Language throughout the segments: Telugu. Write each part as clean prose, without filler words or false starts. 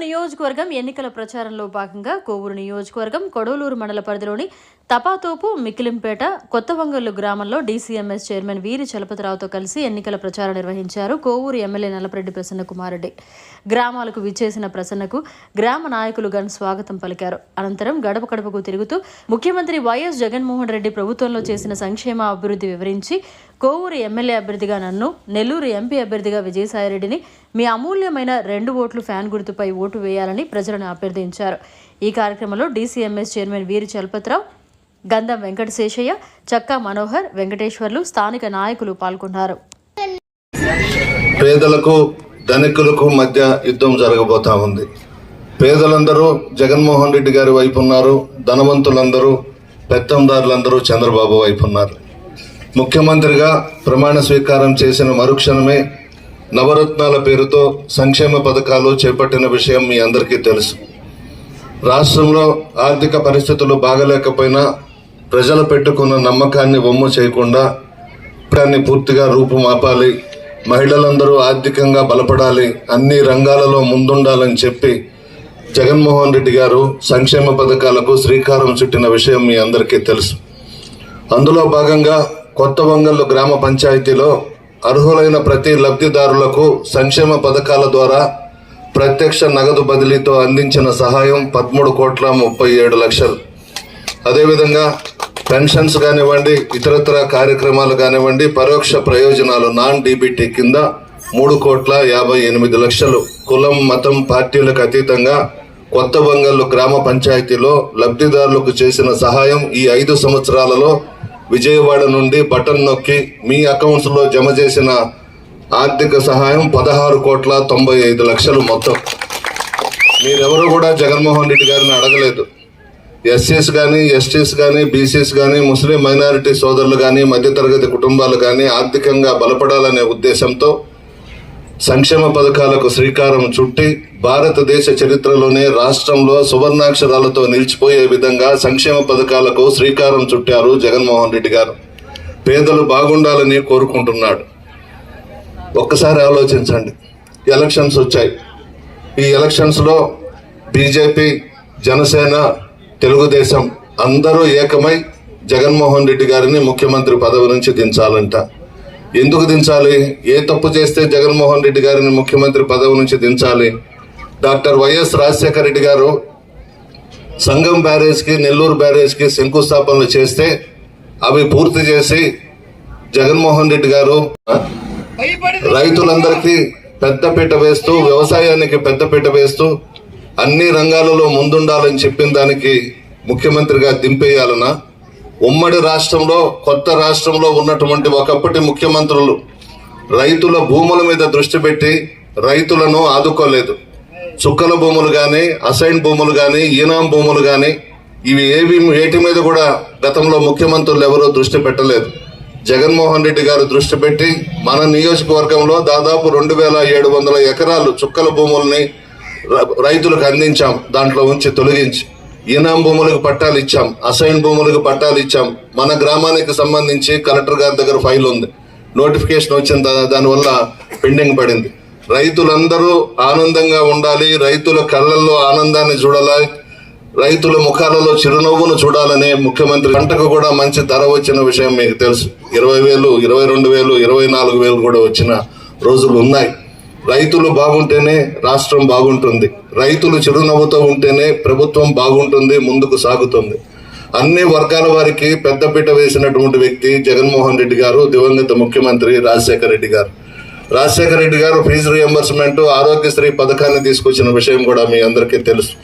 నియోజకవర్గం ఎన్నికల ప్రచారంలో భాగంగా కోవూరు నియోజకవర్గం కొడవలూరు మండల పరిధిలోని తపాతోపు, మిక్కిలింపేట, కొత్తవంగల్లు గ్రామంలో డీసీఎంఎస్ చైర్మన్ వీరి చలపతిరావుతో కలిసి ఎన్నికల ప్రచారం నిర్వహించారు. కోవూరు ఎమ్మెల్యే నల్లపరెడ్డి ప్రసన్న కుమారెడ్డి గ్రామాలకు విచ్చేసిన ప్రసన్నకు గ్రామ నాయకులు ఘన స్వాగతం పలికారు. అనంతరం గడప గడపకు తిరుగుతూ ముఖ్యమంత్రి వైఎస్ జగన్మోహన్ రెడ్డి ప్రభుత్వంలో చేసిన సంక్షేమ అభివృద్ధి వివరించి కోవూరు ఎమ్మెల్యే అభ్యర్థిగా నన్ను, నెల్లూరు ఎంపీ అభ్యర్థిగా విజయసాయిరెడ్డిని మీ అమూల్యమైన 2 ఓట్లు ఫ్యాన్ గుర్తుపై ఓటు వేయాలని ప్రజలను అభ్యర్థించారు. ఈ కార్యక్రమంలో డీసీఎంఎస్ చైర్మన్ వీరి చలపతిరావు, గంధం వెంకటశేషయ్య, చక్కా మనోహర్, వెంకటేశ్వర్లు, స్థానిక నాయకులు పాల్గొన్నారు. పేదలకు ధనికులకు మధ్య యుద్ధం జరగబోతా ఉంది. పేదలందరూ జగన్మోహన్ రెడ్డి గారి వైపు ఉన్నారు, ధనవంతులందరూ, పెత్తందారులందరూ చంద్రబాబు వైపు ఉన్నారు. ముఖ్యమంత్రిగా ప్రమాణ స్వీకారం చేసిన మరుక్షణమే నవరత్నాల పేరుతో సంక్షేమ పథకాలు చేపట్టిన విషయం మీ అందరికీ తెలుసు. రాష్ట్రంలో ఆర్థిక పరిస్థితులు బాగలేకపోయినా ప్రజలు పెట్టుకున్న నమ్మకాన్ని వమ్ము చేయకుండా దాన్ని పూర్తిగా రూపుమాపాలి, మహిళలందరూ ఆర్థికంగా బలపడాలి, అన్ని రంగాలలో ముందుండాలని చెప్పి జగన్మోహన్ రెడ్డి గారు సంక్షేమ పథకాలకు శ్రీకారం చుట్టిన విషయం మీ అందరికీ తెలుసు. అందులో భాగంగా కొత్తవంగల్లు గ్రామ పంచాయతీలో అర్హులైన ప్రతి లబ్ధిదారులకు సంక్షేమ పథకాల ద్వారా ప్రత్యక్ష నగదు బదిలీతో అందించిన సహాయం 13,37,00,000. అదేవిధంగా పెన్షన్స్ కానివ్వండి, ఇతరత్ర కార్యక్రమాలు కానివ్వండి, పరోక్ష ప్రయోజనాలు నాన్ డీబీటీ కింద 3,58,00,000 కులం, మతం, పార్టీలకు అతీతంగా కొత్తవంగల్లు గ్రామ పంచాయతీలో లబ్ధిదారులకు చేసిన సహాయం ఈ 5 సంవత్సరాలలో విజయవాడ నుండి బటన్ నొక్కి మీ అకౌంట్స్లో జమ చేసిన ఆర్థిక సహాయం 16,95,00,000 మొత్తం. మీరెవరు కూడా జగన్మోహన్ రెడ్డి గారిని అడగలేదు. ఎస్సీస్ కానీ, ఎస్టీస్ కానీ, బీసీస్ కానీ, ముస్లిం మైనారిటీ సోదరులు కానీ, మధ్యతరగతి కుటుంబాలు కానీ ఆర్థికంగా బలపడాలనే ఉద్దేశంతో సంక్షేమ పథకాలకు శ్రీకారం చుట్టి భారతదేశ చరిత్రలోనే రాష్ట్రంలో సువర్ణాక్షరాలతో నిలిచిపోయే విధంగా సంక్షేమ పథకాలకు శ్రీకారం చుట్టారు జగన్మోహన్ రెడ్డి గారు. పేదలు బాగుండాలని కోరుకుంటున్నాడు. ఒక్కసారి ఆలోచించండి, ఎలక్షన్స్ వచ్చాయి. ఈ ఎలక్షన్స్లో బీజేపీ, జనసేన, తెలుగుదేశం అందరూ ఏకమై జగన్మోహన్ రెడ్డి గారిని ముఖ్యమంత్రి పదవి నుంచి దించాలంట. ఎందుకు దించాలి? ఏ తప్పు చేస్తే జగన్మోహన్ రెడ్డి గారిని ముఖ్యమంత్రి పదవి నుంచి దించాలి? డాక్టర్ వైఎస్ రాజశేఖర రెడ్డి గారు సంగం బ్యారేజ్కి, నెల్లూరు బ్యారేజ్కి శంకుస్థాపనలు చేస్తే అవి పూర్తి చేసి జగన్మోహన్ రెడ్డి గారు రైతులందరికీ పెద్దపీట వేస్తూ, వ్యవసాయానికి పెద్దపీట వేస్తూ అన్ని రంగాలలో ముందుండాలని చెప్పిన దానికి ముఖ్యమంత్రిగా దింపేయాలనా? ఉమ్మడి రాష్ట్రంలో, కొత్త రాష్ట్రంలో ఉన్నటువంటి ఒకప్పటి ముఖ్యమంత్రులు రైతుల భూముల మీద దృష్టి పెట్టి రైతులను ఆదుకోలేదు. చుక్కల భూములు కానీ, అసైన్ భూములు కానీ, ఈనాం భూములు కానీ ఇవి వేటి మీద కూడా గతంలో ముఖ్యమంత్రులు ఎవరూ దృష్టి పెట్టలేదు. జగన్మోహన్ రెడ్డి గారు దృష్టి పెట్టి మన నియోజకవర్గంలో దాదాపు 2,700 ఎకరాలు చుక్కల భూముల్ని రైతులకు అందించాం. దాంట్లో ఉంచి తొలగించి ఈనాం భూములకు పట్టాలు ఇచ్చాం, అసైన్ భూములకు పట్టాలు ఇచ్చాం. మన గ్రామానికి సంబంధించి కలెక్టర్ గారి దగ్గర ఫైల్ ఉంది, నోటిఫికేషన్ వచ్చింది, దానివల్ల పెండింగ్ పడింది. రైతులందరూ ఆనందంగా ఉండాలి, రైతుల కళ్ళల్లో ఆనందాన్ని చూడాలి, రైతుల ముఖాలలో చిరునవ్వును చూడాలనే ముఖ్యమంత్రి పంటకు కూడా మంచి ధర వచ్చిన విషయం మీకు తెలుసు. 20,000, 22,000, 24,000 కూడా వచ్చిన రోజులు ఉన్నాయి. రైతులు బాగుంటేనే రాష్ట్రం బాగుంటుంది, రైతులు చిరునవ్వుతో ఉంటేనే ప్రభుత్వం బాగుంటుంది, ముందుకు సాగుతుంది. అన్ని వర్గాల వారికి పెద్దపీట వేసినటువంటి వ్యక్తి జగన్మోహన్ రెడ్డి గారు, దివంగత ముఖ్యమంత్రి రాజశేఖర రెడ్డి గారు. రాజశేఖర రెడ్డి గారు ఫీజు రియంబర్స్మెంట్, ఆరోగ్యశ్రీ పథకాన్ని తీసుకొచ్చిన విషయం కూడా మీ అందరికీ తెలుసు.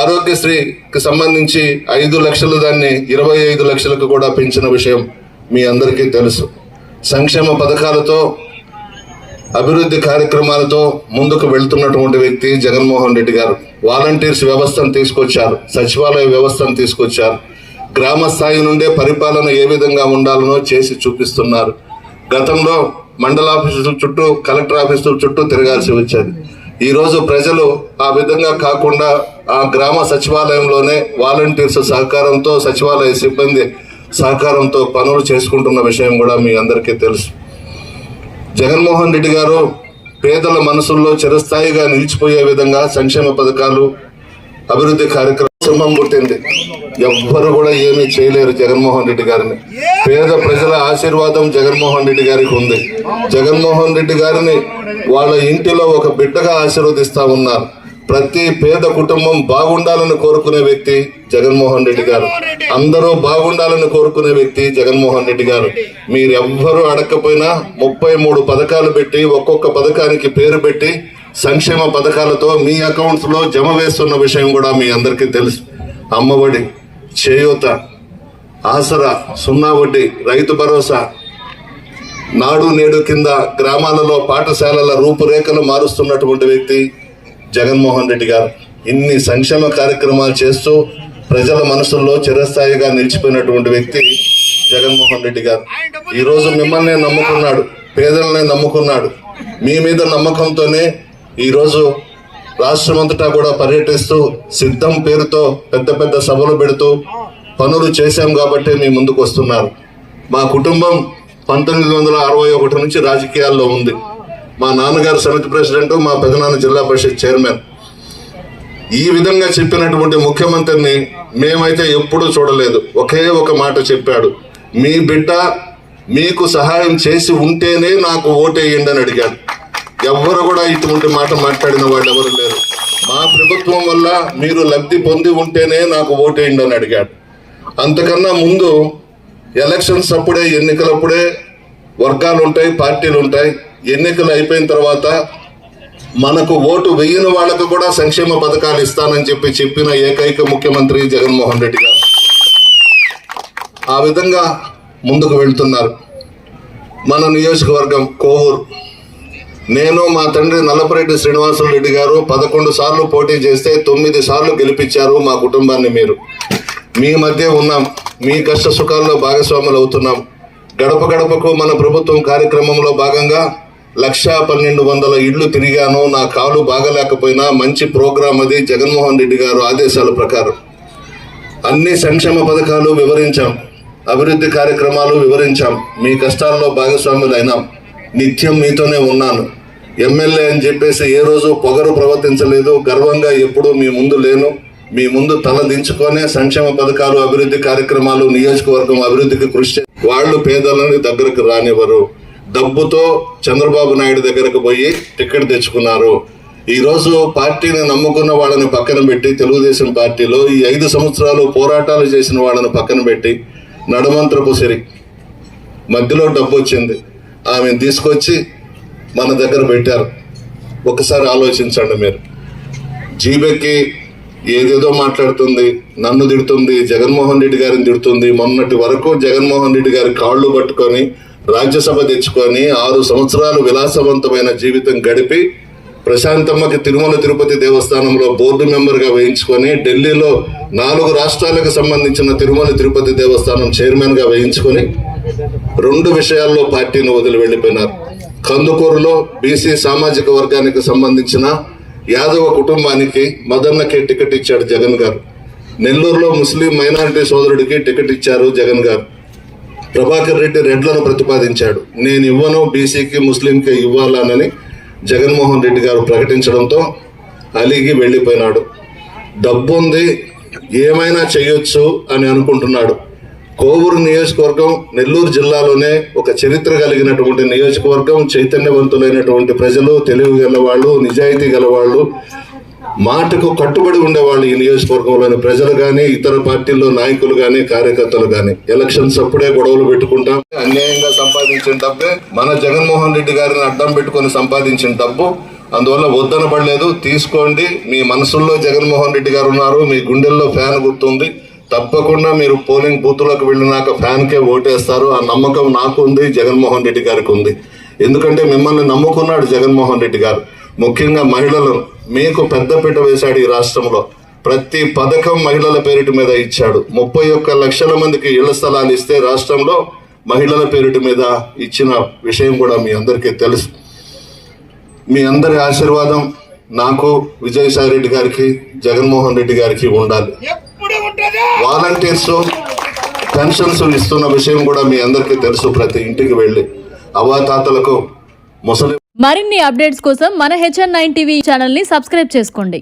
ఆరోగ్యశ్రీకి సంబంధించి 5 లక్షలు దాన్ని 25 లక్షలకు కూడా పెంచిన విషయం మీ అందరికీ తెలుసు. సంక్షేమ పథకాలతో, అభివృద్ధి కార్యక్రమాలతో ముందుకు వెళ్తున్నటువంటి వ్యక్తి జగన్మోహన్ రెడ్డి గారు. వాలంటీర్స్ వ్యవస్థను తీసుకొచ్చారు, సచివాలయ వ్యవస్థను తీసుకొచ్చారు. గ్రామ స్థాయి నుండే పరిపాలన ఏ విధంగా ఉండాలనో చేసి చూపిస్తున్నారు. గతంలో మండల ఆఫీసుల చుట్టూ, కలెక్టర్ ఆఫీసుల చుట్టూ తిరగాల్సి వచ్చేది. ఈరోజు ప్రజలు ఆ విధంగా కాకుండా ఆ గ్రామ సచివాలయంలోనే వాలంటీర్స్ సహకారంతో, సచివాలయ సిబ్బంది సహకారంతో పనులు చేసుకుంటున్న విషయం కూడా మీ అందరికీ తెలుసు. జగన్మోహన్ రెడ్డి గారు పేదల మనసుల్లో చిరస్థాయిగా నిలిచిపోయే విధంగా సంక్షేమ పథకాలు, అభివృద్ధి కార్యక్రమం పుట్టింది. ఎవ్వరు కూడా ఏమీ చేయలేరు జగన్మోహన్ రెడ్డి గారిని. పేద ప్రజల ఆశీర్వాదం జగన్మోహన్ రెడ్డి గారికి ఉంది. జగన్మోహన్ రెడ్డి గారిని వాళ్ళ ఇంటిలో ఒక బిడ్డగా ఆశీర్వదిస్తా ఉన్నారు. ప్రతి పేద కుటుంబం బాగుండాలని కోరుకునే వ్యక్తి జగన్మోహన్ రెడ్డి గారు. అందరూ బాగుండాలని కోరుకునే వ్యక్తి జగన్మోహన్ రెడ్డి గారు. మీరెవ్వరూ అడగకపోయినా 33 పథకాలు పెట్టి, ఒక్కొక్క పథకానికి పేరు పెట్టి, సంక్షేమ పథకాలతో మీ అకౌంట్స్ లో జమ వేస్తున్న విషయం కూడా మీ అందరికీ తెలుసు. అమ్మఒడి, చేయూత, ఆసరా, 0 వడ్డీ, రైతు భరోసా, నాడు నేడు కింద గ్రామాలలో పాఠశాలల రూపురేఖలు మారుస్తున్నటువంటి వ్యక్తి జగన్మోహన్ రెడ్డి గారు. ఇన్ని సంక్షేమ కార్యక్రమాలు చేస్తూ ప్రజల మనసుల్లో చిరస్థాయిగా నిలిచిపోయినటువంటి వ్యక్తి జగన్మోహన్ రెడ్డి గారు. ఈరోజు మిమ్మల్ని నమ్ముకున్నాడు, పేదలనే నమ్ముకున్నాడు. మీ మీద నమ్మకంతోనే ఈరోజు రాష్ట్రమంతటా కూడా పర్యటిస్తూ సిద్ధం పేరుతో పెద్ద పెద్ద సభలు పెడుతూ పనులు చేశాం కాబట్టి మీ ముందుకు వస్తున్నారు. మా కుటుంబం 1961 నుంచి రాజకీయాల్లో ఉంది. మా నాన్నగారు సమితి ప్రెసిడెంట్, మా పెదనాన్న జిల్లా పరిషత్ చైర్మన్. ఈ విధంగా చెప్పినటువంటి ముఖ్యమంత్రిని మేమైతే ఎప్పుడూ చూడలేదు. ఒకే ఒక మాట చెప్పాడు, మీ బిడ్డ మీకు సహాయం చేసి ఉంటేనే నాకు ఓటేయండి అని అడిగాడు. ఎవ్వరు కూడా ఇటువంటి మాట మాట్లాడిన వాళ్ళు ఎవరు లేరు. మా ప్రభుత్వం వల్ల మీరు లబ్ధి పొంది ఉంటేనే నాకు ఓటేయండి అని అడిగాడు. అంతకన్నా ముందు ఎలక్షన్స్ అప్పుడే, ఎన్నికలప్పుడే వర్గాలు ఉంటాయి, పార్టీలు ఉంటాయి. ఎన్నికలు అయిపోయిన తర్వాత మనకు ఓటు వేయని వాళ్ళకు కూడా సంక్షేమ పథకాలు ఇస్తానని చెప్పిన ఏకైక ముఖ్యమంత్రి జగన్మోహన్ రెడ్డి గారు. ఆ విధంగా ముందుకు వెళ్తున్నారు. మన నియోజకవర్గం కోవూరు, నేను మా తండ్రి నల్లపరెడ్డి శ్రీనివాసులు రెడ్డి గారు 11 సార్లు పోటీ చేస్తే 9 సార్లు గెలిపించారు మా కుటుంబాన్ని. మీరు మీ మధ్య ఉన్నాం, మీ కష్ట సుఖాల్లో భాగస్వాములు అవుతున్నాం. గడప గడపకు మన ప్రభుత్వం కార్యక్రమంలో భాగంగా 1,12,100 ఇళ్లు తిరిగాను. నా కాలు బాగలేకపోయినా మంచి ప్రోగ్రాం అది, జగన్మోహన్ రెడ్డి గారు ఆదేశాల ప్రకారం అన్ని సంక్షేమ పథకాలు వివరించాం, అభివృద్ధి కార్యక్రమాలు వివరించాం. మీ కష్టాల్లో భాగస్వాములు అయినాం. నిత్యం మీతోనే ఉన్నాను. ఎమ్మెల్యే అని చెప్పేసి ఏ రోజు పొగరు ప్రవర్తించలేదు. గర్వంగా ఎప్పుడూ మీ ముందు లేను. మీ ముందు తల దించుకొనే సంక్షేమ పథకాలు, అభివృద్ధి కార్యక్రమాలు, నియోజకవర్గం అభివృద్ధికి కృషి. వాళ్ళు పేదలని దగ్గరకు రానివ్వరు. డబ్బుతో చంద్రబాబు నాయుడు దగ్గరకు పోయి టికెట్ తెచ్చుకున్నారు. ఈ రోజు పార్టీని నమ్ముకున్న వాళ్ళని పక్కన పెట్టి, తెలుగుదేశం పార్టీలో ఈ 5 సంవత్సరాలు పోరాటాలు చేసిన వాళ్ళని పక్కన పెట్టి, నడమంత్రపు సిరి మధ్యలో డబ్బు వచ్చింది, ఆమెను తీసుకొచ్చి మన దగ్గర పెట్టారు. ఒకసారి ఆలోచించండి మీరు. జీబెక్కి ఏదేదో మాట్లాడుతుంది, నన్ను తిడుతుంది, జగన్మోహన్ రెడ్డి గారిని తిడుతుంది. మొన్నటి వరకు జగన్మోహన్ రెడ్డి గారి కాళ్ళు పట్టుకొని రాజ్యసభ తెచ్చుకొని 6 సంవత్సరాలు విలాసవంతమైన జీవితం గడిపి, ప్రశాంతమ్మకి తిరుమల తిరుపతి దేవస్థానంలో బోర్డు మెంబర్గా వేయించుకొని, ఢిల్లీలో 4 రాష్ట్రాలకు సంబంధించిన తిరుమల తిరుపతి దేవస్థానం చైర్మన్గా వేయించుకొని 2 విషయాల్లో పార్టీని వదిలి వెళ్ళిపోయినారు. కందుకూరులో బీసీ సామాజిక వర్గానికి సంబంధించిన యాదవ కుటుంబానికి మదన్నకి టికెట్ ఇచ్చాడు జగన్ గారు. నెల్లూరులో ముస్లిం మైనారిటీ సోదరుడికి టికెట్ ఇచ్చారు జగన్ గారు. ప్రభాకర్ రెడ్డి రెడ్లను ప్రతిపాదించాడు. నేను ఇవ్వను, బీసీకి ముస్లింకి ఇవ్వాలనని జగన్మోహన్ రెడ్డి గారు ప్రకటించడంతో అలిగి వెళ్ళిపోయినాడు. డబ్బుంది, ఏమైనా చేయొచ్చు అని అనుకుంటున్నాడు. కోవూరు నియోజకవర్గం నెల్లూరు జిల్లాలోనే ఒక చరిత్ర కలిగినటువంటి నియోజకవర్గం. చైతన్యవంతులైనటువంటి ప్రజలు, తెలివి గలవాళ్ళు, నిజాయితీ గలవాళ్ళు, మాటకు కట్టుబడి ఉండేవాళ్ళు ఈ నియోజకవర్గంలోని ప్రజలు కానీ, ఇతర పార్టీల్లో నాయకులు కానీ, కార్యకర్తలు కానీ. ఎలక్షన్స్ అప్పుడే గొడవలు పెట్టుకుంటాం. అన్యాయంగా సంపాదించిన డబ్బే మన జగన్మోహన్ రెడ్డి గారిని అడ్డం పెట్టుకొని సంపాదించిన డబ్బు. అందువల్ల వద్దనపడలేదు, తీసుకోండి. మీ మనసుల్లో జగన్మోహన్ రెడ్డి గారు ఉన్నారు, మీ గుండెల్లో ఫ్యాన్ గుర్తుంది. తప్పకుండా మీరు పోలింగ్ బూత్లోకి వెళ్ళినాక ఫ్యాన్కే ఓటేస్తారు. ఆ నమ్మకం నాకు ఉంది, జగన్మోహన్ రెడ్డి గారికి ఉంది. ఎందుకంటే మిమ్మల్ని నమ్ముకున్నాడు జగన్మోహన్ రెడ్డి గారు. ముఖ్యంగా మహిళలను మీకు పెద్దపీట వేశాడు. ఈ రాష్ట్రంలో ప్రతి పథకం మహిళల పేరిటి మీద ఇచ్చాడు. 31 లక్షల మందికి ఇళ్ల స్థలాలు ఇస్తే రాష్ట్రంలో మహిళల పేరిటి మీద ఇచ్చిన విషయం కూడా మీ అందరికీ తెలుసు. మీ అందరి ఆశీర్వాదం నాకు, విజయసాయి రెడ్డి గారికి, జగన్మోహన్ రెడ్డి గారికి ఉండాలి. వాలంటీర్స్ పెన్షన్స్ ఇస్తున్న విషయం కూడా మీ అందరికీ తెలుసు. ప్రతి ఇంటికి వెళ్ళి అవ్వాతాతలకు ముసలి మరిన్ని అప్డేట్స్ కోసం మన HN9 టీవీ ఛానల్ ని సబ్స్క్రైబ్ చేసుకోండి.